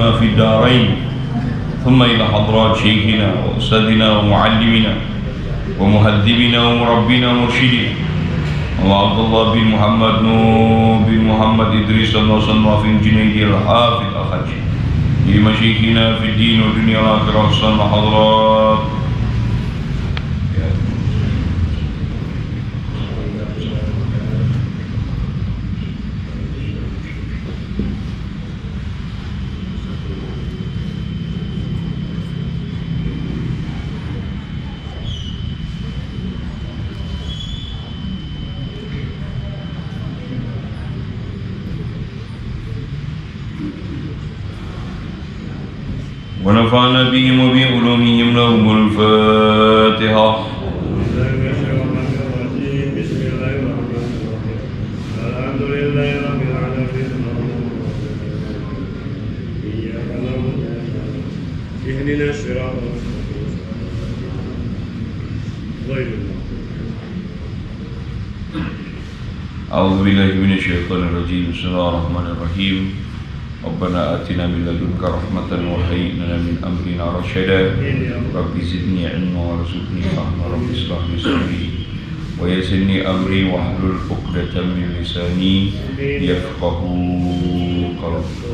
بهما في الدارين ثم إلى حضرات شيخنا وأستاذنا ومعلمنا ومهذبنا ومربنا ومرشدنا وعبد الله بن محمد نور بن محمد إدريس المصنف الجنيدي الحافظ الحجي لمشايخنا في الدين والدنيا والآخرة وصلى حضرات. ونفعنا بهم وبعلومهم لهم الفاتحة. بسم الله الرحمن الرحيم الحمد لله رب العالمين إياك نعبد اهدنا الصراط المستقيم غير المغضوب. أعوذ بالله من الشيطان الرجيم. بسم الله الرحمن الرحيم. ربنا آتنا من لدنك رحمة وهيئ لنا من أمرنا رشدا. رب زدني علما وارزقني فهما. رب اشرح لي صدري ويسر لي أمري واحلل عقدة من لساني يفقهوا قولي.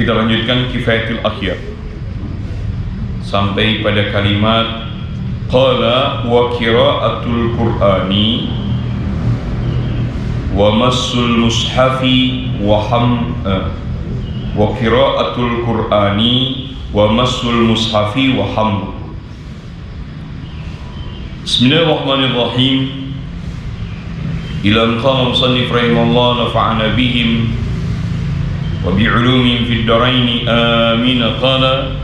Kita lanjutkan Kifayatul Akhyar sampai pada kalimat qala wa qira'atul qur'ani wa massul mushafi wa qira'atul qur'ani wa massul mushafi wa ham. Bismillahirrahmanirrahim. Ila qala musannif rahimallahu nafa'ana bihim wa bi'ulumin fid daraini amin. Qala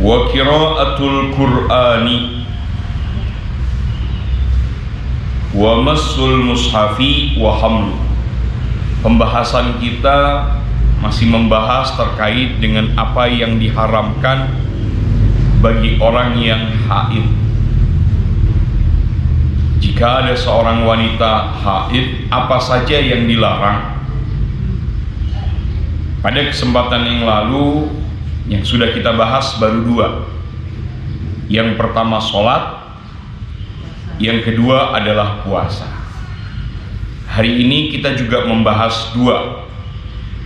wa qira'atul qur'ani wa massul mushafi wa hamlu. Pembahasan kita masih membahas terkait dengan apa yang diharamkan bagi orang yang haid. Jika ada seorang wanita haid, apa saja yang dilarang? Pada kesempatan yang lalu yang sudah kita bahas baru dua. Yang pertama sholat, yang kedua adalah puasa. Hari ini kita juga membahas dua.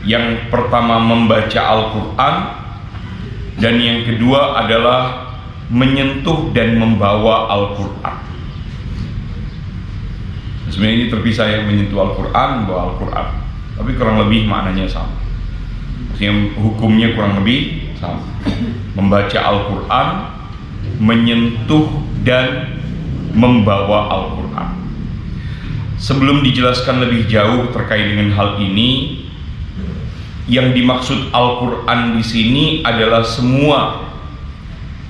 Yang pertama membaca Al-Quran, dan yang kedua adalah menyentuh dan membawa Al-Quran. Sebenarnya ini terpisah, yang menyentuh Al-Quran, membawa Al-Quran, tapi kurang lebih maknanya sama. Maksudnya hukumnya kurang lebih sama. Membaca Al-Quran, menyentuh dan membawa Al-Quran. Sebelum dijelaskan lebih jauh terkait dengan hal ini, yang dimaksud Al-Quran di sini adalah semua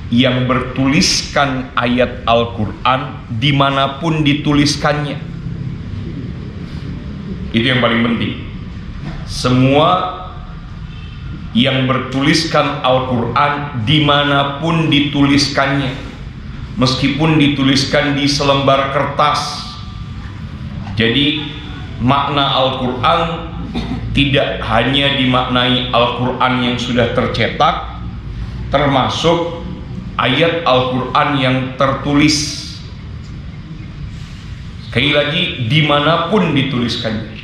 yang bertuliskan ayat Al-Quran dimanapun dituliskannya. Itu yang paling penting. Semua yang bertuliskan Al-Quran dimanapun dituliskannya, meskipun dituliskan di selembar kertas. Jadi makna Al-Quran tidak hanya dimaknai Al-Quran yang sudah tercetak, termasuk ayat Al-Quran yang tertulis. Sekali lagi, dimanapun dituliskannya,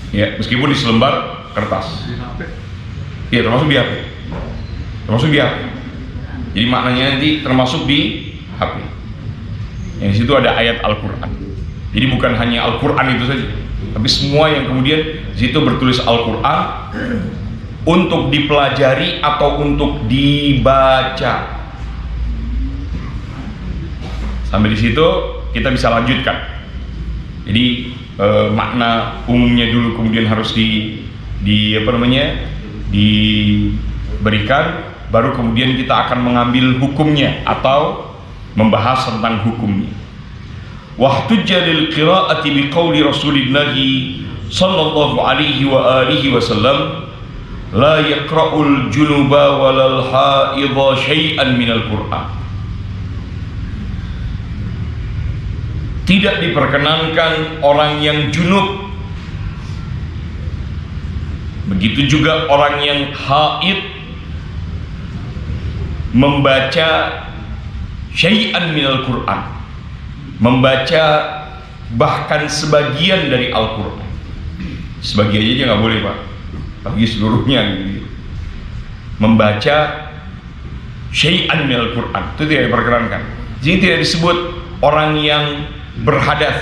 ya, meskipun di selembar kertas, ya, termasuk di HP, termasuk di HP. Jadi maknanya nanti termasuk di HP. Yang di situ ada ayat Al-Quran. Jadi bukan hanya Al-Quran itu saja, tapi semua yang kemudian di situ bertulis Al-Quran untuk dipelajari atau untuk dibaca. Sampai di situ kita bisa lanjutkan. Jadi makna umumnya dulu kemudian harus diberikan, baru kemudian kita akan mengambil hukumnya atau membahas tentang hukumnya. Wahtujja lil qira'ati biqauli Rasulillah sallallahu alaihi wa alihi wasallam la yaqra'ul junuba walal haidha syai'an minal Qur'an. Tidak diperkenankan orang yang junub, begitu juga orang yang haid, membaca syai'an minal Qur'an, membaca bahkan sebagian dari Al-Quran. Sebagian aja nggak boleh Pak, bagi seluruhnya gitu. Membaca syai'an minal Qur'an itu tidak diperkenankan. Jadi tidak disebut orang yang berhadas,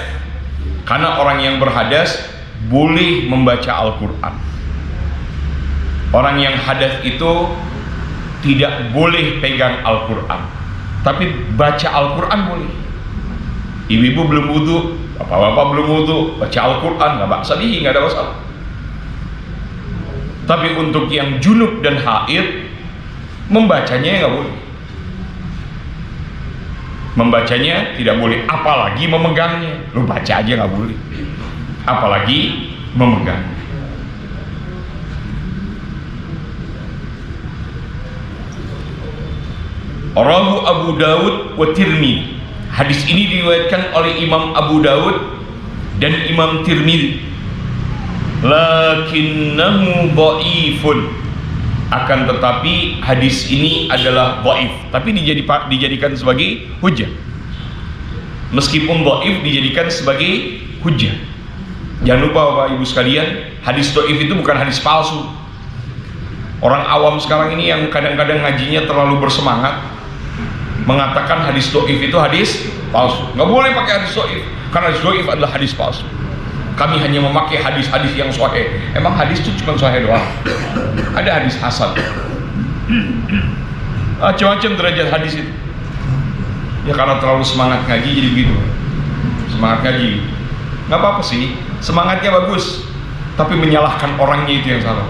karena orang yang berhadas boleh membaca Al-Quran. Orang yang hadas itu tidak boleh pegang Al-Quran, tapi baca Al-Quran boleh. Ibu-ibu belum wudu, bapak-bapak belum wudu, baca Al-Quran nggak baksa nih, nggak ada masalah. Tapi untuk yang junub dan haid, membacanya nggak boleh. Membacanya tidak boleh, apalagi memegangnya. Lu baca aja nggak boleh, apalagi memegang. Rawahu Abu Dawud wa Tirmidzi. Hadis ini diriwayatkan oleh Imam Abu Dawud dan Imam Tirmidzi. Lakinnahu dhaifun. Akan tetapi hadis ini adalah dhaif, tapi dijadikan sebagai hujjah. Meskipun dhaif dijadikan sebagai hujjah. Jangan lupa Bapak Ibu sekalian, hadis dhaif itu bukan hadis palsu. Orang awam sekarang ini yang kadang-kadang ngajinya terlalu bersemangat mengatakan hadis dhaif itu hadis palsu. Nggak boleh pakai hadis dhaif, karena hadis dhaif adalah hadis palsu. Kami hanya memakai hadis-hadis yang sahih. Emang hadis itu cuma sahih doang? Ada hadis hasan. Macam-macam derajat hadis itu. Ya karena terlalu semangat ngaji jadi begitu. Semangat ngaji, nggak apa-apa sih, semangatnya bagus, tapi menyalahkan orangnya itu yang salah.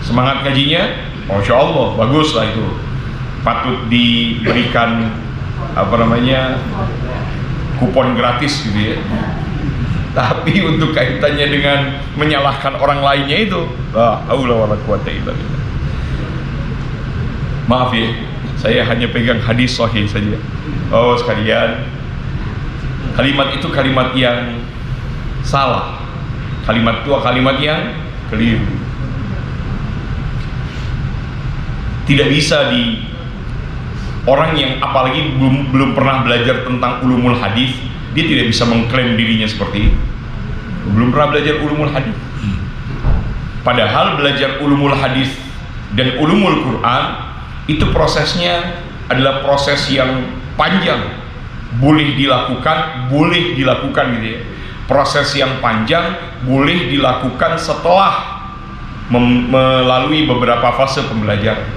Semangat ngajinya, Masya Allah, bagus lah itu, patut diberikan kupon gratis gitu ya. Tapi untuk kaitannya dengan menyalahkan orang lainnya itu, la haula wala quwata illa billah. Maaf ya, saya hanya pegang hadis sahih saja. Oh sekalian, kalimat itu kalimat yang salah, kalimat itu kalimat yang keliru. Tidak bisa di orang yang apalagi belum pernah belajar tentang ulumul hadis, dia tidak bisa mengklaim dirinya seperti itu. Belum pernah belajar ulumul hadis. Padahal belajar ulumul hadis dan ulumul Quran itu prosesnya adalah proses yang panjang. Boleh dilakukan gitu ya. Proses yang panjang boleh dilakukan setelah melalui beberapa fase pembelajaran.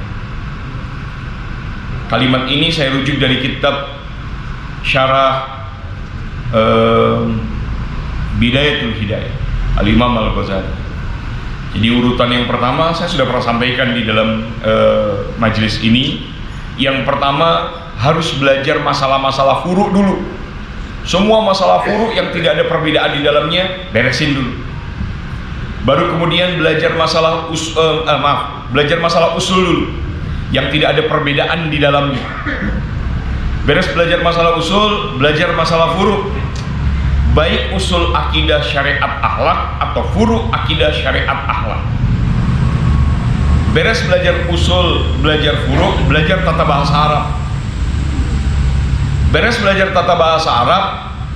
Kalimat ini saya rujuk dari kitab Syarah Bidayatul Hidayah Al-Imam Al-Ghazali. Jadi urutan yang pertama saya sudah pernah sampaikan di dalam majelis ini. Yang pertama harus belajar masalah-masalah furu' dulu. Semua masalah furu' yang tidak ada perbedaan di dalamnya beresin dulu. Baru kemudian belajar masalah usul dulu, yang tidak ada perbedaan di dalamnya. Beres belajar masalah usul, belajar masalah furu', baik usul akidah syariat akhlak atau furu' akidah syariat akhlak. Beres belajar usul, belajar furu', belajar tata bahasa Arab. Beres belajar tata bahasa Arab,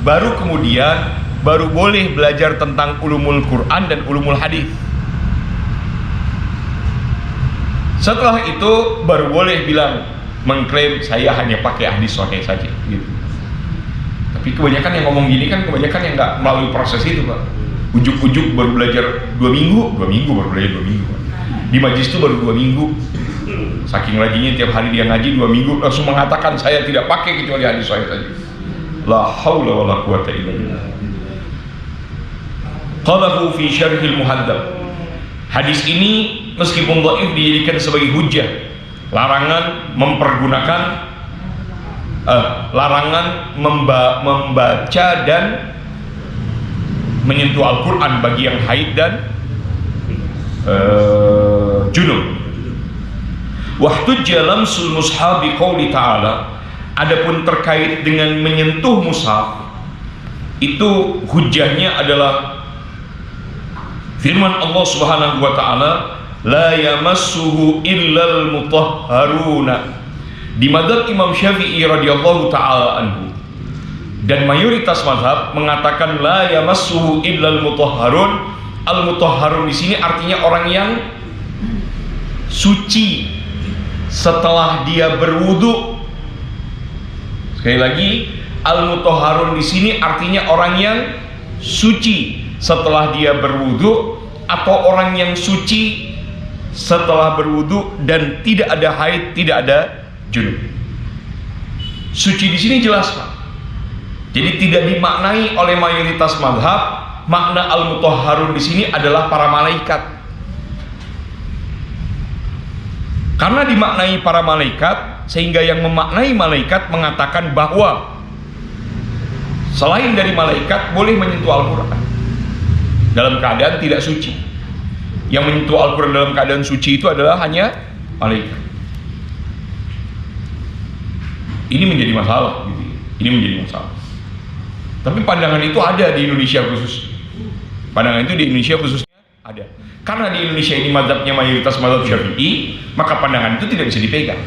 baru kemudian boleh belajar tentang ulumul Quran dan ulumul hadis. Setelah itu baru boleh mengklaim saya hanya pakai hadis sahih saja gitu. Tapi kebanyakan yang ngomong gini kan kebanyakan yang nggak melalui proses itu Pak. Ujuk-ujuk baru belajar 2 minggu baru belajar 2 minggu Pak. Di majlis itu baru 2 minggu. Saking rajinnya tiap hari dia ngaji 2 minggu langsung mengatakan saya tidak pakai kecuali hadis sahih saja. La haula wala quwata illa billah. Qalahu fi syarhil muhaddab. Hadis ini meskipun dhaif dijadikan sebagai hujjah, larangan mempergunakan membaca dan menyentuh Al-Quran bagi yang haid dan junub. Wahtujja lamsul mushaf biqauli ta'ala. Adapun terkait dengan menyentuh mushaf, itu hujjahnya adalah firman Allah Subhanahu wa taala, la yamassuhu illal mutahharuna. Di madzhab Imam Syafi'i radhiyallahu taala anhu dan mayoritas mazhab mengatakan la yamassuhu illal mutahharun. Al-mutahharun di sini artinya orang yang suci setelah dia berwudu. Sekali lagi, al-mutahharun di sini artinya orang yang suci setelah dia berwudu, atau orang yang suci setelah berwudu dan tidak ada haid, tidak ada junub. Suci di sini jelas, Pak. Jadi tidak dimaknai oleh mayoritas mazhab. Makna al-mutahharun di sini adalah para malaikat. Karena dimaknai para malaikat, sehingga yang memaknai malaikat mengatakan bahwa selain dari malaikat boleh menyentuh Al-Quran dalam keadaan tidak suci. Yang menyentuh Al-Quran dalam keadaan suci itu adalah hanya malaikat. Ini menjadi masalah, gitu. Ini menjadi masalah. Tapi pandangan itu ada di Indonesia khusus. Pandangan itu di Indonesia khususnya ada. Karena di Indonesia ini mazhabnya mayoritas mazhab Syafi'i, maka pandangan itu tidak bisa dipegang.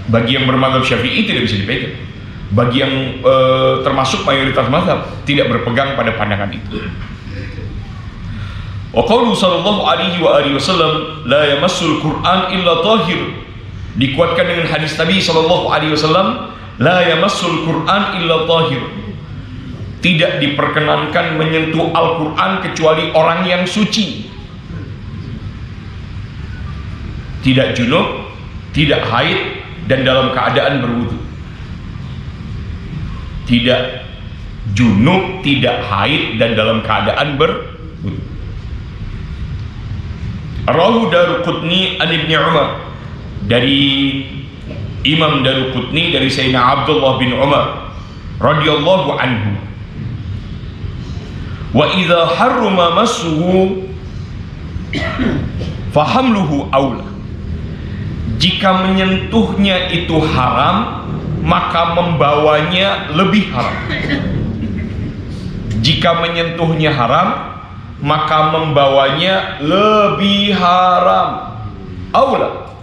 Bagi yang bermazhab Syafi'i tidak bisa dipegang. Bagi yang termasuk mayoritas mazhab tidak berpegang pada pandangan itu. Wa qaulu sallallahu alaihi wasallam la yamassul Qur'an illa tahir. Dikuatkan dengan hadis Nabi sallallahu alaihi wasallam, la yamassul Qur'an illa tahir. Tidak diperkenankan menyentuh Al-Quran kecuali orang yang suci, tidak junub, tidak haid, dan dalam keadaan berwudu. Tidak junub, tidak haid, dan dalam keadaan berwudu. Rawahu Daruqutni an Ibnu Umar, dari Imam Daruqutni dari Sayyidina Abdullah bin Umar radhiyallahu anhu. Wa idza harrama massuhu fahamluhu aula. Jika menyentuhnya itu haram, maka membawanya lebih haram. Jika menyentuhnya haram, maka membawanya lebih haram. Aula,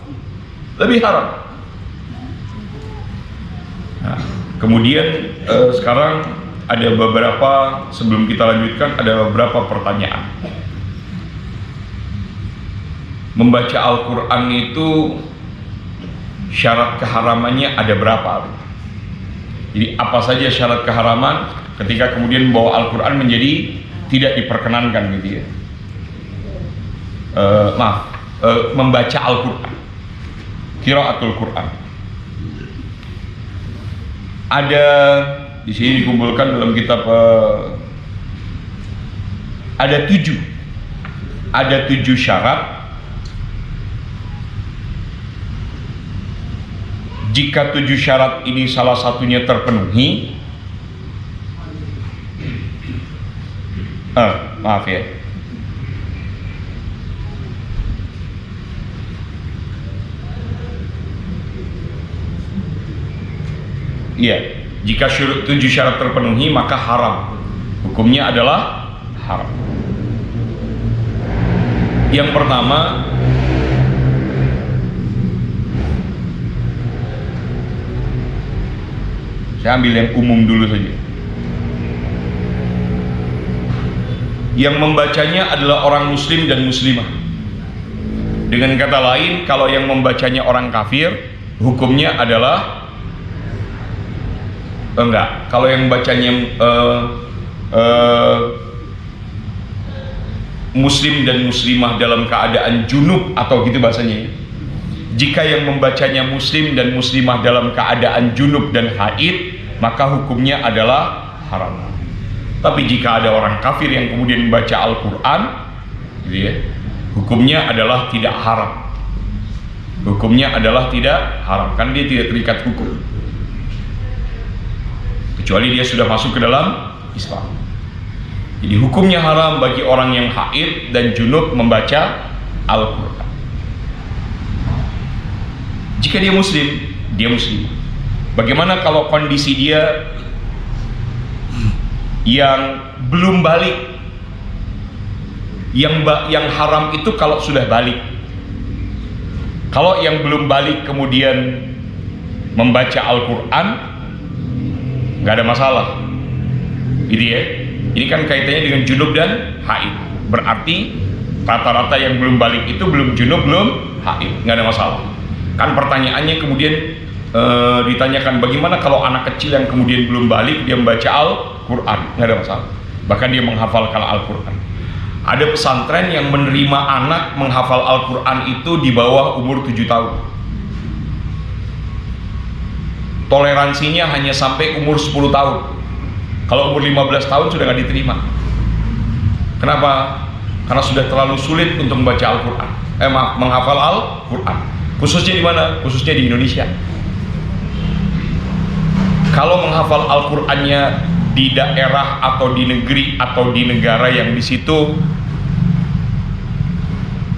lebih haram. Nah, kemudian sekarang ada beberapa, sebelum kita lanjutkan, ada beberapa pertanyaan. Membaca Al-Quran itu syarat keharamannya ada berapa? Jadi apa saja syarat keharaman ketika kemudian membawa Al-Quran menjadi tidak diperkenankan, gitu ya. Membaca Al-Quran, qiraatul Quran. Ada di sini dikumpulkan dalam kitab, ada 7 syarat. Jika 7 syarat ini salah satunya terpenuhi, maaf ya, iya, jika 7 syarat terpenuhi maka haram. Hukumnya adalah haram. Yang pertama, saya ambil yang umum dulu saja. Yang membacanya adalah orang muslim dan muslimah. Dengan kata lain, kalau yang membacanya orang kafir, hukumnya adalah enggak. Kalau yang bacanya muslim dan muslimah dalam keadaan junub, atau gitu bahasanya. Jika yang membacanya muslim dan muslimah dalam keadaan junub dan haid, maka hukumnya adalah haram. Tapi jika ada orang kafir yang kemudian membaca Al-Quran gitu ya. Hukumnya adalah tidak haram. Hukumnya adalah tidak haram, kan dia tidak terikat hukum. Kecuali dia sudah masuk ke dalam Islam. Jadi hukumnya haram bagi orang yang haid dan junub membaca Al-Quran. Jika dia muslim, dia muslim. Bagaimana kalau kondisi dia yang belum balik? Yang haram itu kalau sudah balik. Kalau yang belum balik kemudian membaca Al-Quran, nggak ada masalah, gitu ya. Ini kan kaitannya dengan junub dan haid. Berarti rata-rata yang belum balik itu belum junub, belum haid, nggak ada masalah. Kan pertanyaannya kemudian ditanyakan, bagaimana kalau anak kecil yang kemudian belum balik dia membaca Al-Quran? Nggak ada masalah. Bahkan dia menghafalkan Al-Quran. Ada pesantren yang menerima anak menghafal Al-Quran itu di bawah umur 7 tahun. Toleransinya hanya sampai umur 10 tahun. Kalau umur 15 tahun sudah nggak diterima. Kenapa? Karena sudah terlalu sulit untuk membaca Al-Quran. Menghafal Al-Quran. Khususnya di mana? Khususnya di Indonesia. Kalau menghafal Al-Qurannya di daerah atau di negeri atau di negara yang di situ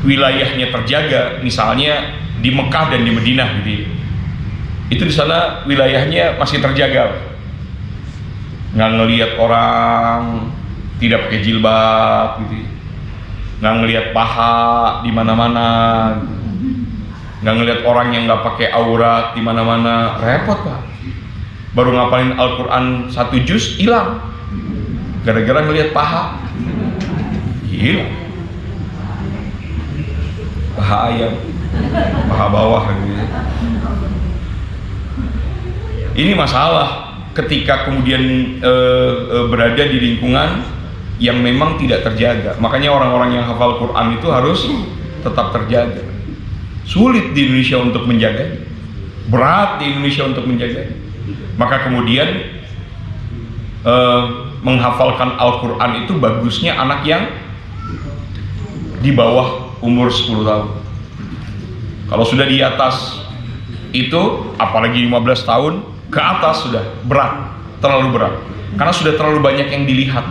wilayahnya terjaga, misalnya di Mekah dan di Madinah gitu, itu di sana wilayahnya masih terjaga, nggak ngelihat orang tidak pakai jilbab gitu, nggak ngelihat paha di mana-mana, nggak ngelihat orang yang nggak pakai aurat di mana-mana, repot Pak. Baru ngapalin Al-Quran 1 juz hilang gara-gara ngelihat paha, hilang paha ayam, paha bawah gitu. Ini masalah ketika kemudian berada di lingkungan yang memang tidak terjaga. Makanya orang-orang yang hafal Quran itu harus tetap terjaga. Sulit di Indonesia untuk menjaganya, berat di Indonesia untuk menjaganya. Maka kemudian menghafalkan Al-Quran itu bagusnya anak yang di bawah umur 10 tahun. Kalau sudah di atas itu, apalagi 15 tahun ke atas, sudah berat, terlalu berat. Karena sudah terlalu banyak yang dilihat,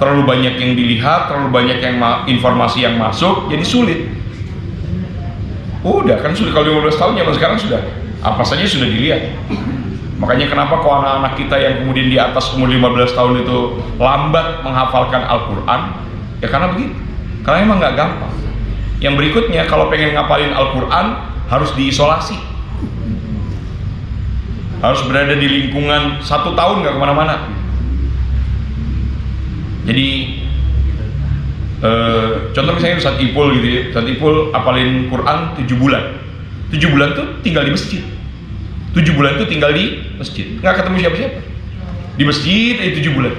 terlalu banyak yang dilihat, terlalu banyak yang informasi yang masuk, jadi sulit. Udah kan sudah, kalau 15 tahun zaman sekarang sudah apa saja sudah dilihat. Makanya kenapa kok anak-anak kita yang kemudian di atas umur 15 tahun itu lambat menghafalkan Al-Quran? Ya karena begitu, karena emang nggak gampang. Yang berikutnya, kalau pengen ngapalin Al-Quran harus diisolasi, harus berada di lingkungan 1 tahun nggak kemana-mana. Jadi contoh misalnya Ustadz Ipul gitu ya, Ustadz Ipul apalin Quran 7 bulan. 7 bulan tuh tinggal di masjid. 7 bulan itu tinggal di masjid, nggak ketemu siapa-siapa. Di masjid aja 7 bulan.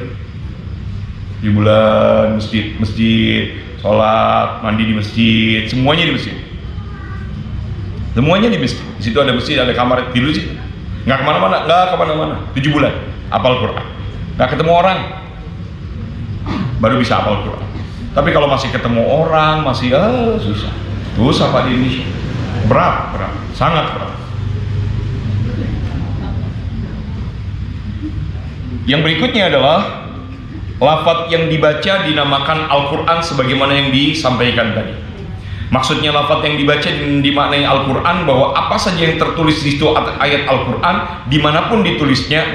7 bulan masjid, sholat, mandi di masjid, semuanya di masjid. Semuanya di masjid. Di situ ada masjid, ada kamar tidur sih. Nggak kemana-mana, nggak kemana-mana. 7 bulan, hafal Quran. Nggak ketemu orang, baru bisa hafal Quran. Tapi kalau masih ketemu orang, masih susah Pak di Indonesia. Berat, sangat berat. Yang berikutnya adalah lafaz yang dibaca dinamakan Al-Quran sebagaimana yang disampaikan tadi. Maksudnya lafaz yang dibaca dimaknai Al-Quran, bahwa apa saja yang tertulis di situ ayat Al-Quran, dimanapun ditulisnya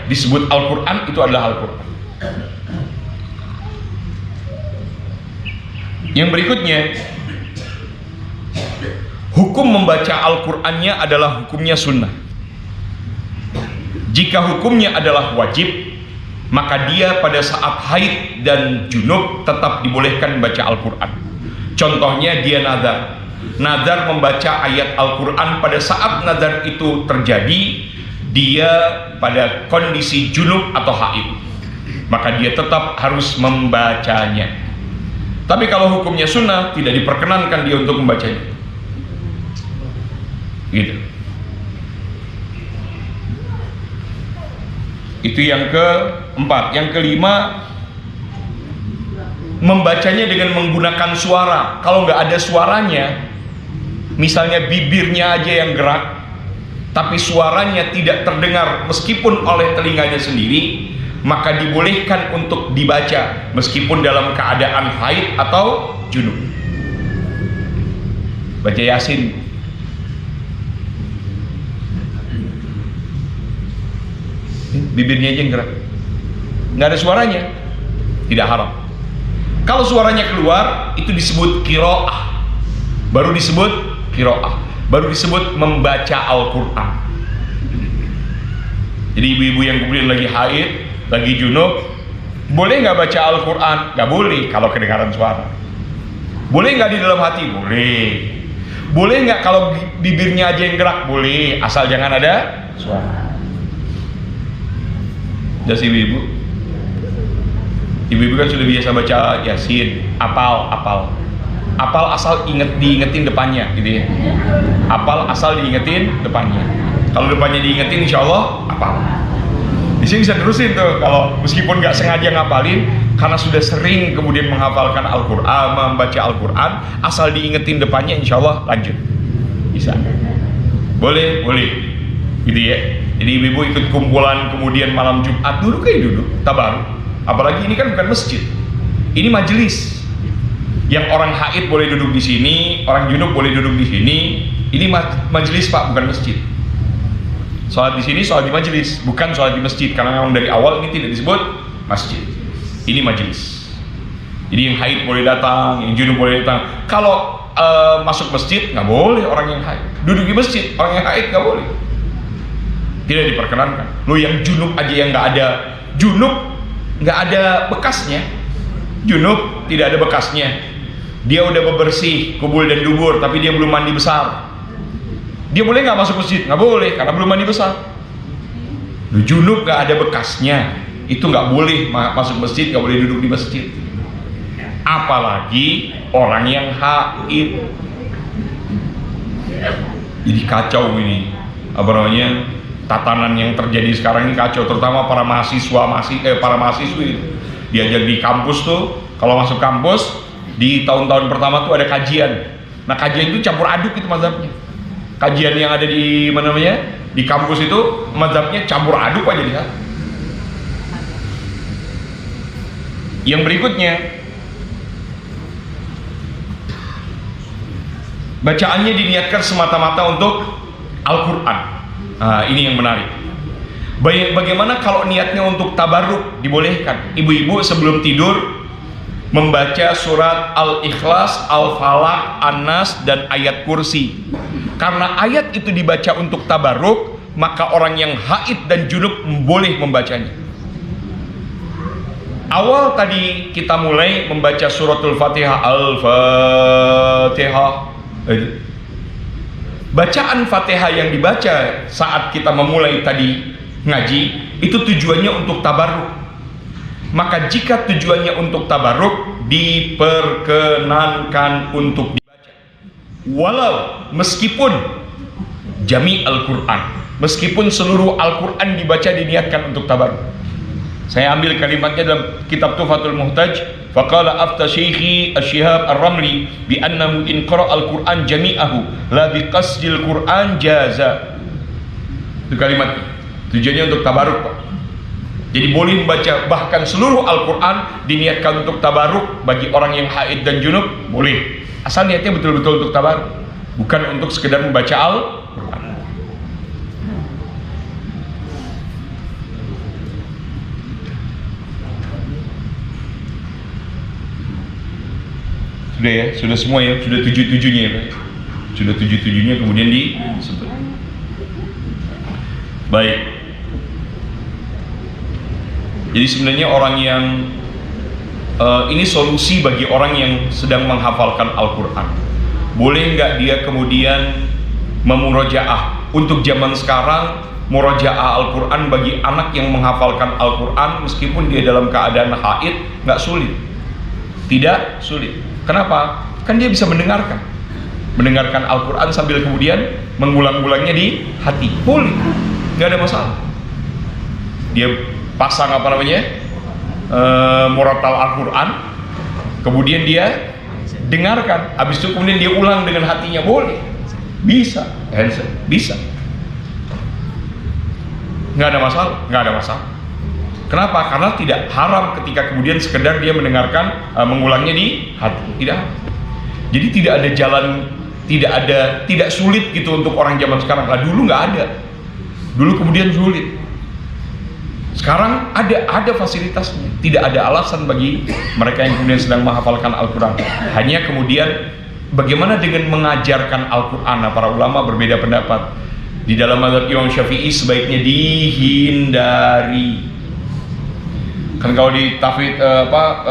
disebut Al-Quran, itu adalah Al-Quran. Yang berikutnya, hukum membaca Al-Qurannya adalah hukumnya sunnah. Jika hukumnya adalah wajib, maka dia pada saat haid dan junub tetap dibolehkan membaca Al-Quran. Contohnya dia nazar membaca ayat Al-Quran. Pada saat nazar itu terjadi, dia pada kondisi junub atau haid, maka dia tetap harus membacanya. Tapi kalau hukumnya sunnah, tidak diperkenankan dia untuk membacanya. Gitu. Itu yang keempat. Yang kelima, membacanya dengan menggunakan suara. Kalau nggak ada suaranya, misalnya bibirnya aja yang gerak, tapi suaranya tidak terdengar meskipun oleh telinganya sendiri, maka dibolehkan untuk dibaca meskipun dalam keadaan haid atau junub. Baca Yasin. Bibirnya aja yang gerak, nggak ada suaranya, tidak haram. Kalau suaranya keluar, itu disebut qiraah, baru disebut qiraah, baru disebut membaca Al-Quran. Jadi ibu-ibu yang kemudian lagi haid, lagi junub, boleh nggak baca Al-Quran? Nggak boleh kalau kedengaran suara. Boleh nggak di dalam hati? Boleh. Boleh nggak kalau bibirnya aja yang gerak? Boleh, asal jangan ada suara. Jadi ibu-ibu kan sudah biasa baca Yasin, apal asal diingetin depannya, gitu ya. Apal asal diingetin depannya. Kalau depannya diingetin, insya Allah apal. Di sini bisa terusin tuh, kalau meskipun nggak sengaja ngapalin, karena sudah sering kemudian menghafalkan Al-Quran, membaca Al-Quran, asal diingetin depannya, insya Allah lanjut. Bisa. Boleh, gitu ya. Jadi ibu-ibu ikut kumpulan kemudian malam Jumat, duduk tabaruk. Apalagi ini kan bukan masjid, ini majelis. Yang orang haid boleh duduk di sini, orang junub boleh duduk di sini. Ini majelis Pak, bukan masjid. Sholat di sini, sholat di majelis, bukan sholat di masjid. Karena memang dari awal ini tidak disebut masjid. Ini majelis. Jadi yang haid boleh datang, yang junub boleh datang. Kalau masuk masjid nggak boleh orang yang haid. Duduk di masjid, orang yang haid nggak boleh. Tidak diperkenankan. Lo yang junub aja yang nggak ada bekasnya. Junub tidak ada bekasnya. Dia udah bebersih kubul dan dubur, tapi dia belum mandi besar. Dia boleh nggak masuk masjid? Nggak boleh, karena belum mandi besar. Lo junub nggak ada bekasnya, itu nggak boleh masuk masjid, nggak boleh duduk di masjid. Apalagi orang yang haid. Jadi kacau ini, apa namanya? Tatanan yang terjadi sekarang ini kacau, terutama para mahasiswi diajar di kampus tuh. Kalau masuk kampus di tahun-tahun pertama tuh ada kajian. Nah, kajian itu campur aduk itu mazhabnya. Kajian yang ada di di kampus itu mazhabnya campur aduk aja di sana. Yang berikutnya, bacaannya diniatkan semata-mata untuk Al-Quran. Nah, ini yang menarik. Bagaimana kalau niatnya untuk tabarruk? Dibolehkan. Ibu-ibu sebelum tidur membaca surat Al-Ikhlas, Al-Falaq, An-Nas, dan ayat kursi. Karena ayat itu dibaca untuk tabarruk, maka orang yang haid dan junub boleh membacanya. Awal tadi kita mulai membaca suratul Fatihah, Al-Fatihah. Bacaan Fatihah yang dibaca saat kita memulai tadi ngaji itu tujuannya untuk tabarruk. Maka jika tujuannya untuk tabarruk, diperkenankan untuk dibaca. Walau meskipun jami Al-Quran, meskipun seluruh Al-Quran dibaca diniatkan untuk tabarruk. Saya ambil kalimatnya dalam kitab Tuhfatul Muhtaj. Faqala afta syekhi Asy-Syihab Ar-Ramli bi annahu in qara al-Qur'an jami'ahu la bi qasdil Qur'an jaza. Itu kalimat. Tujuannya untuk tabaruk, Pak. Jadi boleh membaca bahkan seluruh Al-Qur'an diniatkan untuk tabaruk bagi orang yang haid dan junub, boleh. Asal niatnya betul-betul untuk tabaruk, bukan untuk sekedar membaca Al-Qur'an. Sudah ya, sudah semua ya, sudah 7-7-nya ya Pak. Sudah 7-7-nya kemudian disebut. Baik. Jadi sebenarnya orang yang ini solusi bagi orang yang sedang menghafalkan Al-Quran. Boleh nggak dia kemudian memurojaah? Untuk zaman sekarang, murojaah Al-Quran bagi anak yang menghafalkan Al-Quran meskipun dia dalam keadaan haid nggak sulit. Tidak sulit. Kenapa? Kan dia bisa mendengarkan Al-Quran sambil kemudian mengulang-ulangnya di hati. Boleh, nggak ada masalah. Dia pasang muratal Al-Quran, kemudian dia dengarkan, habis itu kemudian dia ulang dengan hatinya, boleh, bisa, bisa, nggak ada masalah. Kenapa? Karena tidak haram ketika kemudian sekedar dia mendengarkan, mengulangnya di hati, tidak. Jadi tidak ada jalan, tidak sulit gitu untuk orang zaman sekarang. Lah dulu nggak ada, dulu kemudian sulit. Sekarang ada fasilitasnya, tidak ada alasan bagi mereka yang kemudian sedang menghafalkan Al-Quran. Hanya kemudian bagaimana dengan mengajarkan Al-Quran? Nah, para ulama berbeda pendapat. Di dalam mazhab Imam Syafi'i sebaiknya dihindari. Kan kalau di tahfidz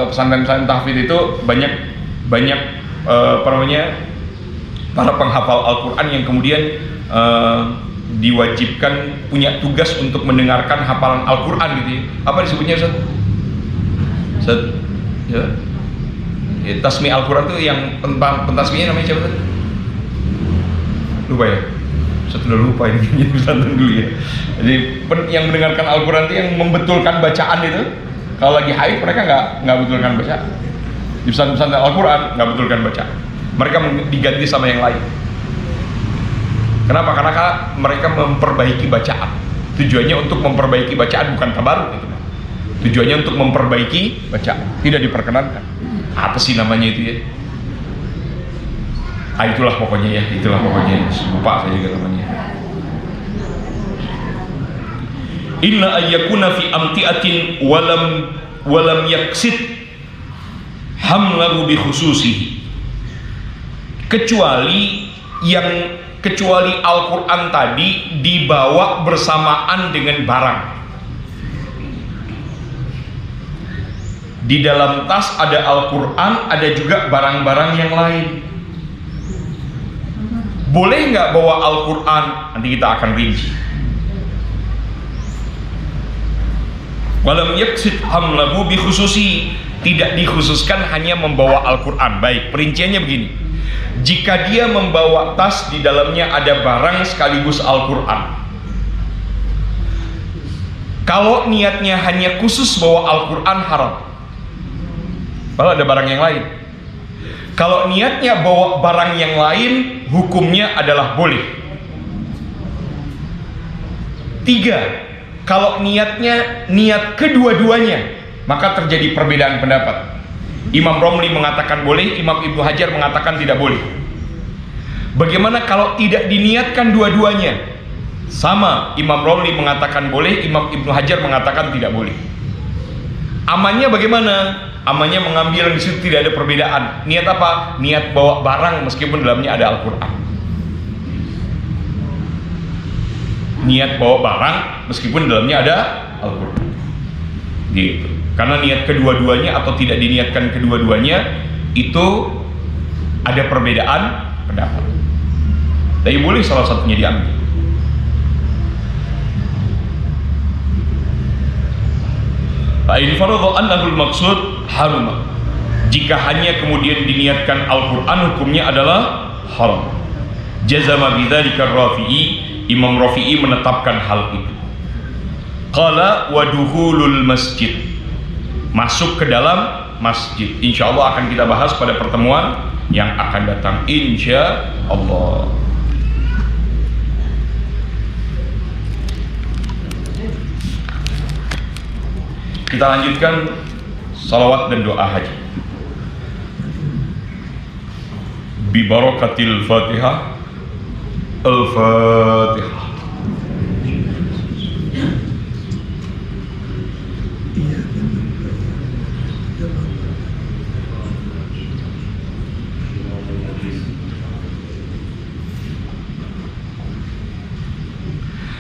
pesantren-pesantren tahfidz itu banyak para penghafal Al-Quran yang kemudian diwajibkan punya tugas untuk mendengarkan hafalan Al-Quran gitu ya. Apa disebutnya Ustaz? Ya. Tasmi Al-Quran itu yang pentasminya namanya siapa? Lupa ya? Saya sudah lupa ini pesantren dulu ya. Jadi yang mendengarkan Al-Quran itu yang membetulkan bacaan itu. Kalau lagi haid mereka nggak betulkan bacaan. Di pesantren Al-Quran nggak betulkan bacaan. Mereka diganti sama yang lain. Kenapa? Karena mereka memperbaiki bacaan. Tujuannya untuk memperbaiki bacaan, bukan tabaruk itu. Tujuannya untuk memperbaiki bacaan. Tidak diperkenankan. Apa sih namanya itu ya? Itulah pokoknya. Lupa saya juga namanya. Illa ayyakuna fi amtiatin walam yaksid hamlahu bi khususihi. Kecuali Al-Quran tadi dibawa bersamaan dengan barang. Di dalam tas ada Al-Quran, ada juga barang-barang yang lain. Boleh nggak bawa Al-Quran? Nanti kita akan rinci. Walam yaksid hamlahu bi khususi, tidak dikhususkan hanya membawa Al-Quran. Baik, perinciannya begini. Jika dia membawa tas di dalamnya ada barang sekaligus Al-Quran, kalau niatnya hanya khusus bawa Al-Quran, haram. Kalau ada barang yang lain. Kalau niatnya bawa barang yang lain, hukumnya adalah boleh. 3. Kalau niatnya niat kedua-duanya, maka terjadi perbedaan pendapat. Imam Romli mengatakan boleh, Imam Ibnu Hajar mengatakan tidak boleh. Bagaimana kalau tidak diniatkan dua-duanya? Sama, Imam Romli mengatakan boleh, Imam Ibnu Hajar mengatakan tidak boleh. Amannya bagaimana? Amannya mengambil di situ tidak ada perbedaan. Niat apa? Niat bawa barang meskipun dalamnya ada Al-Quran. Niat bawa barang meskipun dalamnya ada Al-Quran. Gitu. Karena niat kedua-duanya atau tidak diniatkan kedua-duanya itu ada perbedaan pendapat. Tapi boleh salah satunya diambil. Fa'in faradha annahul maksud haruma. Jika hanya kemudian diniatkan Al-Quran, hukumnya adalah haram. Jazama bidzalika Rafi'i, Imam Rafi'i menetapkan hal itu. Qala wa dukhulul masjid, masuk ke dalam masjid. Insya Allah akan kita bahas pada pertemuan yang akan datang, insya Allah. Kita lanjutkan salawat dan doa haji. Bi barakatil Fatihah. Al-Fatihah.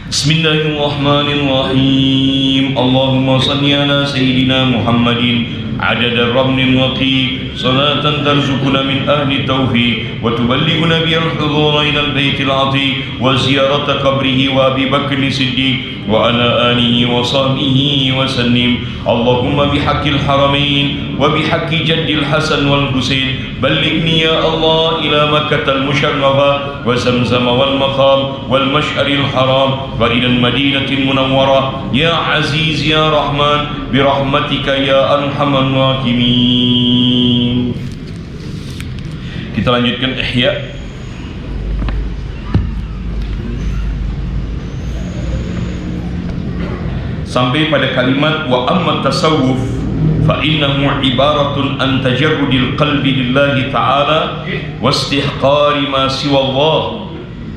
Bismillahirrahmanirrahim. Allahumma salli ala Sayyidina Muhammadin adada ramlin waqiq, salatan tarzukuna min ahli taufiq wa tuballighuna bihal hudura ila al-baitil atiq wa ziyarata qabrihi wa Abi Bakr Siddiq wa ala alihi wa sahbihi wa sallim. Allahumma bihaqqil haramain wa bihaqqi jaddil Hasan wal Husain ballighni ya Allah ila Makkatal Musharrafah wa Zamzam wal Maqam wal Mash'aril Haram wa ila al-Madinatil Munawwarah ya Aziz ya Rahman birahmatika ya arhamar rahimin. Kita lanjutkan Ihya. Sampai pada kalimat wa amma tasawuf fa innahu ibaratun an tajarrudil qalbi lillahi ta'ala wa istihqari ma siwa Allah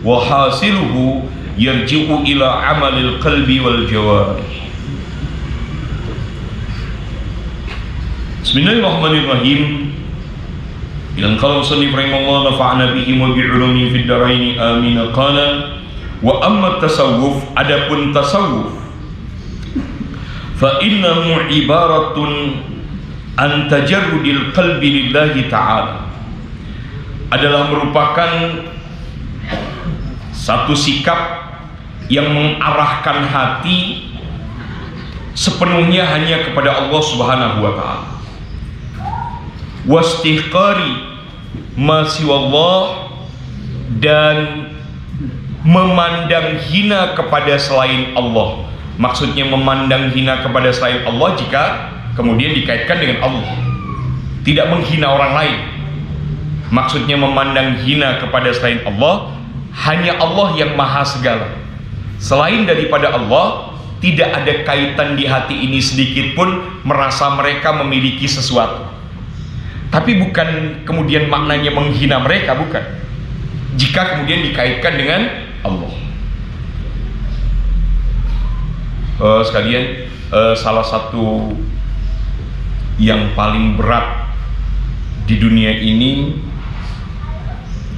wa hasiluhu yarji'u ila amalil qalbi wal jawarih. Bismillahirrahmanirrahim. Ilan qala musannif rahimahullah nafa'ana bihi wa bi'ulumin fid daraini amin. Qala wa amma tasawuf, adapun tasawuf, fa innahu ibaratun an tajarrudil qalbi lillahi ta'ala, adalah merupakan satu sikap yang mengarahkan hati sepenuhnya hanya kepada Allah Subhanahu wa ta'ala, wastihqari ma siwallah, dan memandang hina kepada selain Allah. Maksudnya memandang hina kepada selain Allah jika kemudian dikaitkan dengan Allah, tidak menghina orang lain. Maksudnya memandang hina kepada selain Allah, hanya Allah yang maha segala. Selain daripada Allah, tidak ada kaitan di hati ini sedikit pun merasa mereka memiliki sesuatu. Tapi bukan kemudian maknanya menghina mereka, bukan. Jika kemudian dikaitkan dengan Allah. Sekalian, salah satu yang paling berat di dunia ini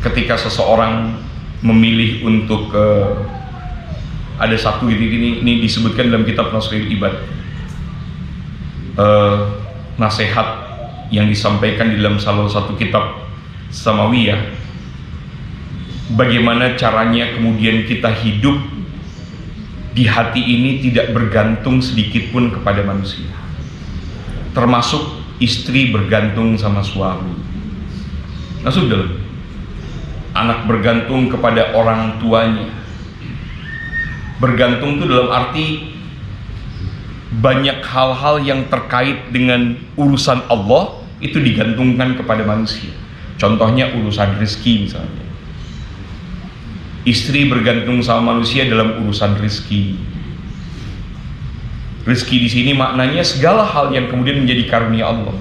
ketika seseorang memilih untuk ada satu ini disebutkan dalam kitab Nasrul Ibad, nasihat yang disampaikan di dalam salah satu kitab Samawiyah, bagaimana caranya kemudian kita hidup di hati ini tidak bergantung sedikit pun kepada manusia, termasuk istri bergantung sama suami, masuk dalam anak bergantung kepada orang tuanya. Bergantung itu dalam arti banyak hal-hal yang terkait dengan urusan Allah itu digantungkan kepada manusia. Contohnya urusan rezeki misalnya. Istri bergantung sama manusia dalam urusan rezeki. Rezeki di sini maknanya segala hal yang kemudian menjadi karunia Allah,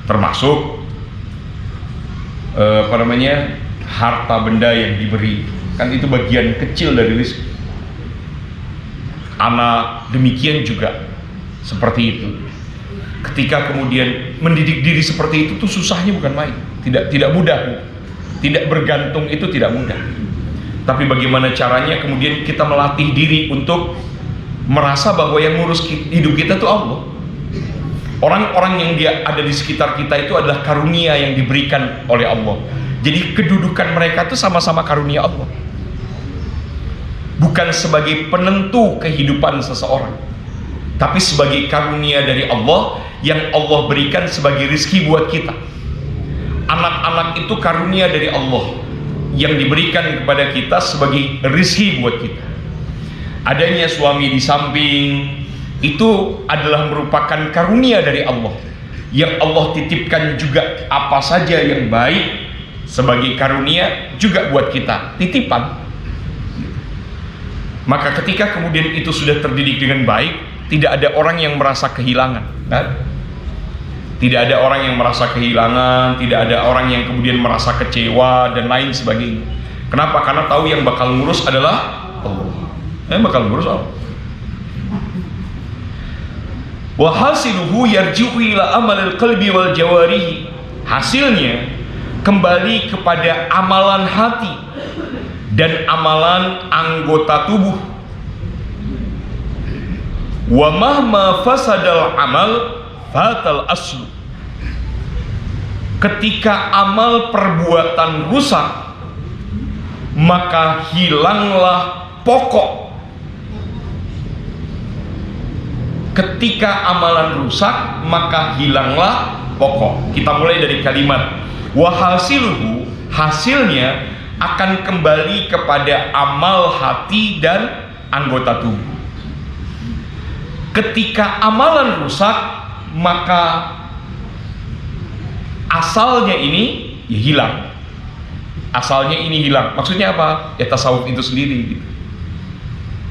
termasuk harta benda yang diberi, kan itu bagian kecil dari rezeki. Anak demikian juga seperti itu. Ketika kemudian mendidik diri seperti itu tuh susahnya bukan main, tidak mudah, tidak bergantung itu tidak mudah. Tapi bagaimana caranya kemudian kita melatih diri untuk merasa bahwa yang ngurus hidup kita itu Allah. Orang-orang yang dia ada di sekitar kita itu adalah karunia yang diberikan oleh Allah. Jadi kedudukan mereka itu sama-sama karunia Allah, bukan sebagai penentu kehidupan seseorang, tapi sebagai karunia dari Allah yang Allah berikan sebagai rezeki buat kita. Anak-anak itu karunia dari Allah yang diberikan kepada kita sebagai rezeki buat kita. Adanya suami di samping itu adalah merupakan karunia dari Allah yang Allah titipkan juga apa saja yang baik sebagai karunia juga buat kita, titipan. Maka ketika kemudian itu sudah terdidik dengan baik, tidak ada orang yang merasa kehilangan, kan? Tidak ada orang yang merasa kehilangan, tidak ada orang yang kemudian merasa kecewa dan lain sebagainya. Kenapa? Karena tahu yang bakal ngurus adalah Allah. Bakal ngurus Allah. Wa hasiluhu yarji'u ila amalil qalbi wal jawarih. Hasilnya kembali kepada amalan hati dan amalan anggota tubuh. Wa mahma fasadal amal fatal aslu. Ketika amal perbuatan rusak, maka hilanglah pokok. Ketika amalan rusak, maka hilanglah pokok. Kita mulai dari kalimat wahasiluhu, hasilnya akan kembali kepada amal hati dan anggota tubuh. Ketika amalan rusak, maka asalnya ini ya hilang. Asalnya ini hilang. Maksudnya apa? Ya tasawuf itu sendiri gitu.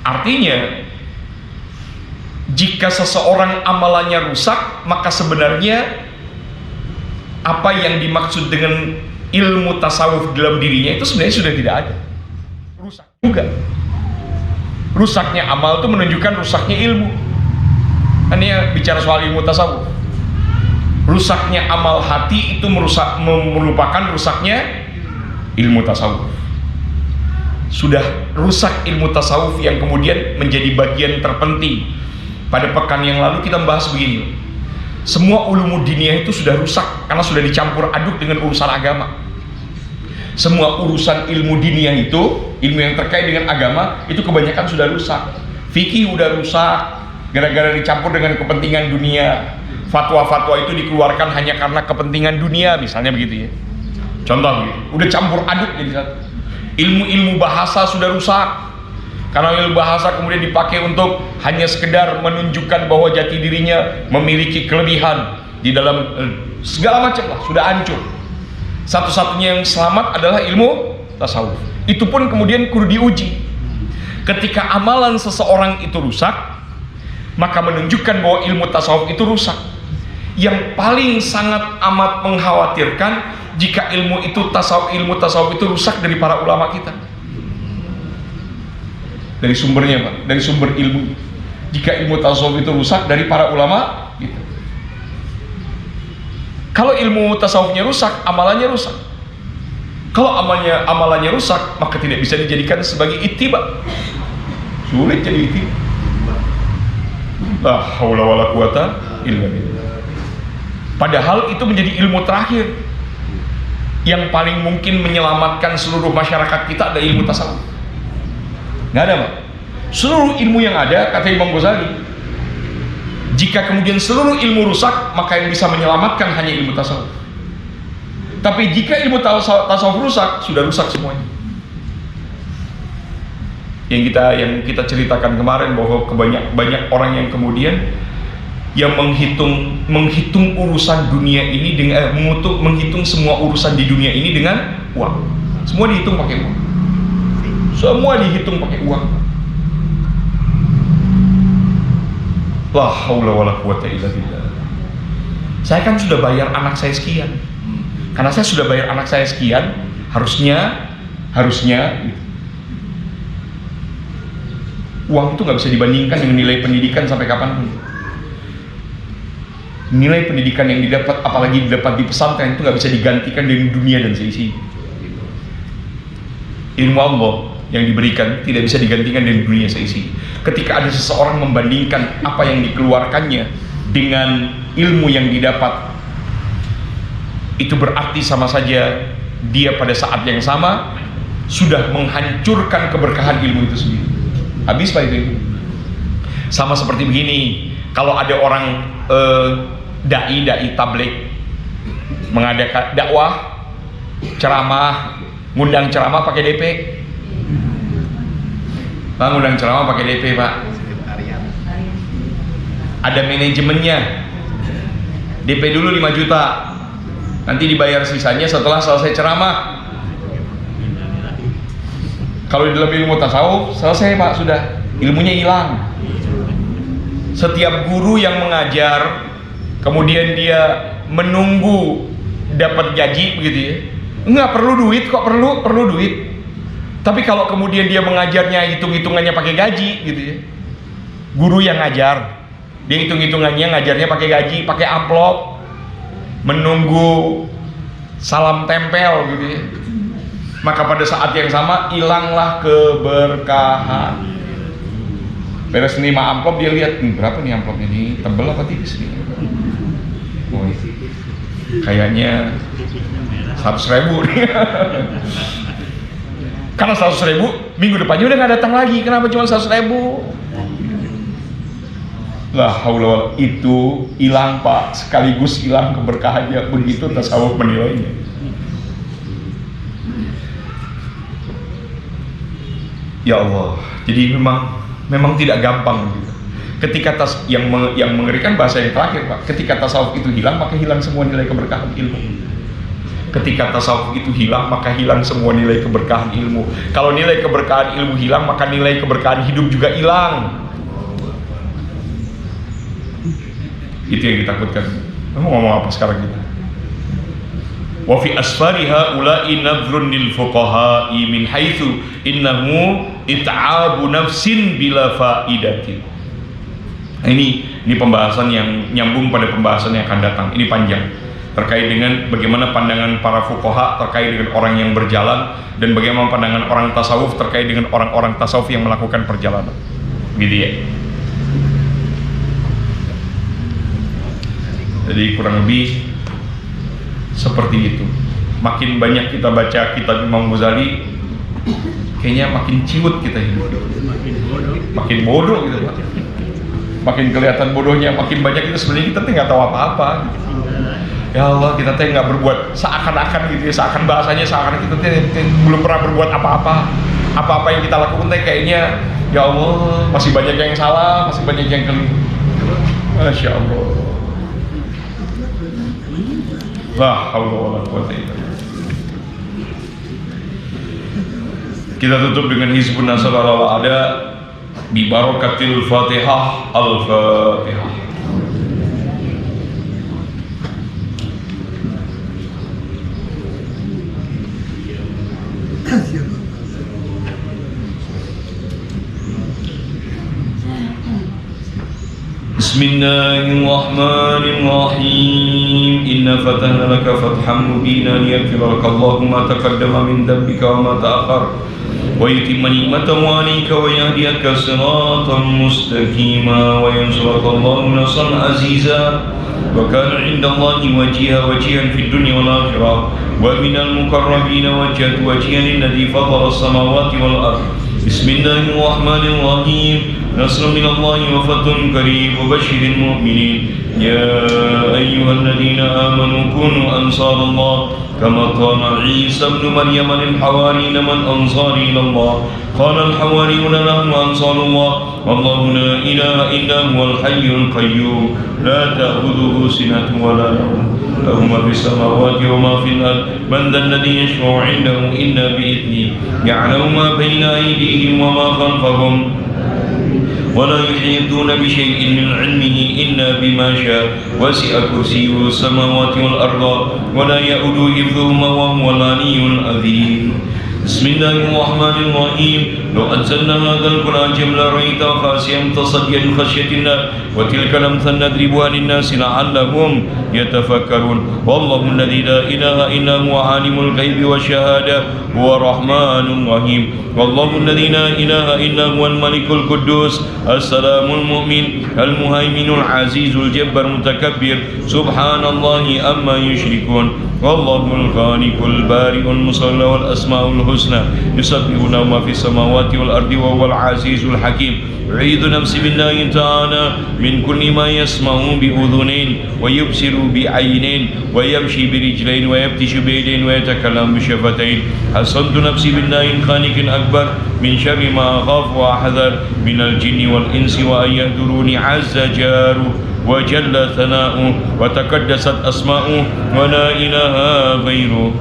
Artinya jika seseorang amalannya rusak, maka sebenarnya apa yang dimaksud dengan ilmu tasawuf dalam dirinya itu sebenarnya sudah tidak ada. Rusak juga. Rusaknya amal itu menunjukkan rusaknya ilmu. Ini ya bicara soal ilmu tasawuf. Rusaknya amal hati itu merupakan rusaknya ilmu tasawuf. Sudah rusak ilmu tasawuf yang kemudian menjadi bagian terpenting. Pada pekan yang lalu kita membahas begini, semua ulumud diniyah itu sudah rusak karena sudah dicampur aduk dengan urusan agama. Semua urusan ilmu diniyah itu, ilmu yang terkait dengan agama, itu kebanyakan sudah rusak. Fikih udah rusak gara-gara dicampur dengan kepentingan dunia. Fatwa-fatwa itu dikeluarkan hanya karena kepentingan dunia, misalnya begitu ya. Contoh gitu, udah campur aduk jadi satu. Ilmu-ilmu bahasa sudah rusak karena ilmu bahasa kemudian dipakai untuk hanya sekedar menunjukkan bahwa jati dirinya memiliki kelebihan di dalam segala macam lah, sudah hancur. Satu-satunya yang selamat adalah ilmu tasawuf. Itu pun kemudian kudu diuji. Ketika amalan seseorang itu rusak, maka menunjukkan bahwa ilmu tasawuf itu rusak. Yang paling sangat amat mengkhawatirkan jika ilmu tasawuf itu rusak dari para ulama kita. Dari sumbernya Pak, dari sumber ilmu. Jika ilmu tasawuf itu rusak dari para ulama gitu. Kalau ilmu tasawufnya rusak, amalannya rusak. Kalau amalannya rusak, maka tidak bisa dijadikan sebagai ittiba. Sulit jadi ittiba. La haula wala quwata illa billah. Padahal itu menjadi ilmu terakhir yang paling mungkin menyelamatkan seluruh masyarakat kita, ada ilmu tasawuf. Nggak ada Pak. Seluruh ilmu yang ada, kata Imam Ghazali, jika kemudian seluruh ilmu rusak, maka yang bisa menyelamatkan hanya ilmu tasawuf. Tapi jika ilmu tasawuf rusak, sudah rusak semuanya. Yang kita ceritakan kemarin bahwa banyak orang yang kemudian yang menghitung urusan dunia ini dengan menghitung semua urusan di dunia ini dengan uang. Semua dihitung pakai uang. Semua dihitung pakai uang. La haula wala quwata illa billah. Saya kan sudah bayar anak saya sekian. Karena saya sudah bayar anak saya sekian, harusnya uang itu nggak bisa dibandingkan dengan nilai pendidikan sampai kapanpun. Nilai pendidikan yang didapat, apalagi didapat di pesantren, itu nggak bisa digantikan dengan dunia dan seisi. Ilmu Allah yang diberikan tidak bisa digantikan dengan dunia seisi. Ketika ada seseorang membandingkan apa yang dikeluarkannya dengan ilmu yang didapat, itu berarti sama saja dia pada saat yang sama sudah menghancurkan keberkahan ilmu itu sendiri. Habis Pak itu. Sama seperti begini, kalau ada orang dai tabligh mengadakan dakwah, ceramah, ngundang ceramah pakai DP. Pak, ngundang ceramah pakai DP Pak. Ada manajemennya. DP dulu 5 juta. Nanti dibayar sisanya setelah selesai ceramah. Kalau di dalam ilmu tasawuf selesai Pak, sudah ilmunya hilang. Setiap guru yang mengajar kemudian dia menunggu dapat gaji begitu ya, nggak perlu duit kok, perlu duit. Tapi kalau kemudian dia mengajarnya hitung-hitungannya pakai gaji gitu ya, guru yang ngajar dia hitung-hitungannya ngajarnya pakai gaji, pakai amplop, menunggu salam tempel gitu ya, maka pada saat yang sama hilanglah keberkahan. Beres nerima amplop dia lihat, berapa nih amplopnya nih, tebel apa tipis nih? Oh, kayaknya 100.000 nih. Karena 100.000 minggu depannya udah nggak datang lagi. Kenapa cuma 100.000? La haula, itu hilang Pak, sekaligus hilang keberkahannya. Begitu tasawuf menilainya. Ya Allah, jadi memang tidak gampang gitu. Ketika yang mengerikan bahasa yang terakhir, Pak. Ketika tasawuf itu hilang, maka hilang semua nilai keberkahan ilmu. Ketika tasawuf itu hilang, maka hilang semua nilai keberkahan ilmu. Kalau nilai keberkahan ilmu hilang, maka nilai keberkahan hidup juga hilang. Itu yang ditakutkan. Kamu ngomong apa sekarang kita? Wa fi asfari haula'i nadhrun lil fuqaha'i min haitsu innahu it'abu nafsin bila faidatin. Ini pembahasan yang nyambung pada pembahasan yang akan datang. Ini panjang, terkait dengan bagaimana pandangan para fuqaha terkait dengan orang yang berjalan, dan bagaimana pandangan orang tasawuf terkait dengan orang-orang tasawuf yang melakukan perjalanan. Gitu ya. Jadi kurang lebih seperti itu. Makin banyak kita baca kitab Imam Ghazali, kayaknya makin ciut kita hidup. Makin bodoh gitu, Pak. Makin kelihatan bodohnya, makin banyak kita sebenarnya kita nggak tahu apa-apa. Ya Allah, kita nggak berbuat seakan-akan gitu ya, seakan bahasanya seakan kita belum pernah berbuat apa-apa. Apa-apa yang kita lakukan kayaknya, ya Allah, masih banyak yang salah, masih banyak yang keliru. Masya Allah. La haula wala quwwata illa billah. Kita tutup dengan hizbun nasr ala ada bi barakatil Fatihah. Al-Fatihah. Bismillahirrahmanirrahim. Inna fatahna laka fathan mubina liyaghfira laka Allahu ma taqaddama min dhanbika wa ma ta'akhkhar wa yutimma ni'matahu 'alayka wa yahdiyaka siratan mustaqima wa yansuraka Allahu nasran aziza wa kana 'inda Allahi wajihan fid dunya wal akhirah wa minal muqarrabin wajjahtu wajhiya lilladzi fatara as-samawati wal ardh. Bismillahirrahmanirrahim. نصر من الله وفتح قريب وبشر المؤمنين يا أيها الذين آمنوا كونوا أنصار الله كما قال عيسى ابن مريم للحواريين من أنصاري إلى الله قال الحواريون نحن أنصار الله والله لا إله إلا هو الحي القيوم لا تأخذه سنة ولا نوم له ما في السماوات وما في الأرض من ذا الذي يشفع عنده إلا بإذنه يعلم ما بين أيديهم وما خلفهم ولا يحيطون بشيء من علمه إلا بما شاء وسع كرسيه السماوات والأرض ولا يؤوده حفظهما وهو العلي العظيم. بسم الله الرحمن الرحيم. لو أنزلنا هذا القرآن جملا رأيت خاسئا متصديا من خشية الله وتلك الأمثال نضربها للناس لعلهم يتفكرون. والله الذي لا إله إلا هو عالم الغيب والشهادة هو الرحمن الرحيم. والله الذي لا إله إلا هو الملك القدوس السلام المؤمن المهيمن العزيز الجبار المتكبر سبحان الله أما يشركون. والله الخالق البارئ المصور والأسماء الحسنى يسبح له ما في السماوات والأرض وهو العزيز الحكيم. أعيذ نفسي بالله تعالى من كل ما يسمع بأذنين ويبصر بعينين ويمشي برجلين ويبتش بيدين ويتكلم بشفتين. حصنت نفسي بالله الخالق الأكبر من شر ما أخاف وأحذر من الجن والإنس وأن يهدروني عز جاره وجل ثناؤه وتقدست أسماؤه ولا إله غيره.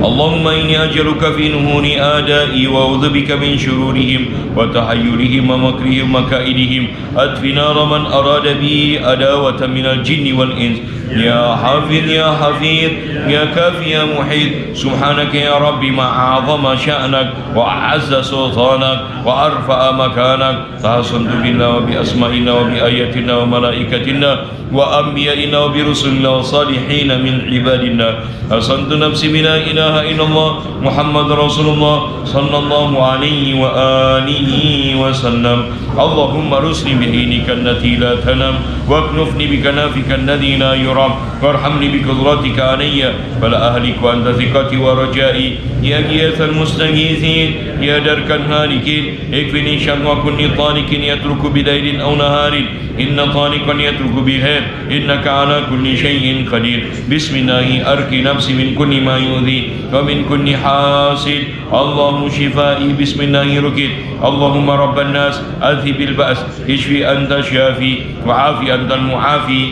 اللهم إني أجرك في نهور آدائي وأعوذ بك من شرورهم وتحيرهم ومكرهم ومكائدهم. أطفِ نار من أراد بي عداوة من الجن والإنس. يا حافظ يا حفيظ يا كافي يا محيط. سبحانك يا ربي ما أعظم شأنك وأعز سلطانك وأرفع مكانك. تحصنت بالله وبأسمائنا وبآياتنا وملائكتنا وأنبيائنا وبرسلنا وصالحين من عبادنا. حصنت نفسي بلا إله إلا الله محمد رسول الله صلى الله عليه وآله وسلم. اللهم ارزقني بعينك التي لا تنام واكنفني بكنافك الذي لا يرام والإكرام وارحمني بقدرتك علي فلا أهلك وأنت ثقتي ورجائي يا غياث المستغيثين يا درك الهالكين اكفني شر كل طارق يترك بليل أو نهار إن طارقا يترك بخير إنك على كل شيء قدير بسم الله أرقي نفسي من كل ما يؤذي ومن كل حاسد اللهم شفائي بسم الله ركيت اللهم رب الناس أذهب البأس اشفي أنت الشافي وعافي أنت المعافي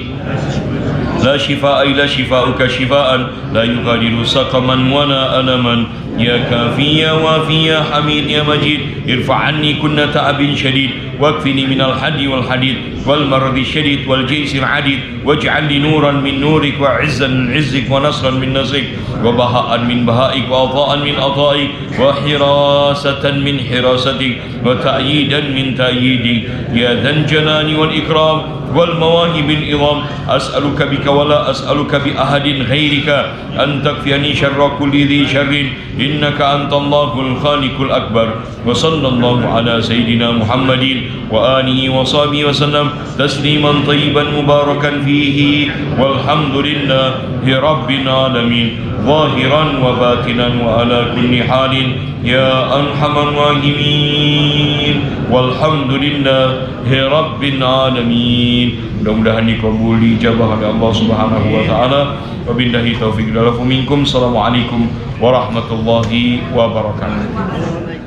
لا شفاء إلا شفاؤك شفاء لا يغادر سقما ولا ألما يا كافي يا وافي يا حميد يا مجيد ارفع عني كل تعب شديد واكفني من الحد والحديد والمرض الشديد والجيش العديد واجعل لي نورا من نورك وعزا من عزك ونصرا من نصرك وبهاء من بهائك وعطاء من عطائك وحراسة من حراستك وتأييدا من تأييدك يا ذا الجلال والإكرام والمواهب العظام أسألك بك ولا أسألك بأحد غيرك أن تكفيني شر كل ذي شر إنك أنت الله الخالق الأكبر وصلى الله على سيدنا محمد وآله وصحبه وسلم تسليما طيبا مباركا فيه والحمد لله رب العالمين ظاهرا وباطنا وعلى كل حال يا أرحم الراحمين والحمد لله رب العالمين. Mudah-mudahan dikabuli ijabah oleh Allah Subhanahu wa taala. Wabillahi taufiq wal hidayah minkum. Assalamualaikum warahmatullahi wabarakatuh.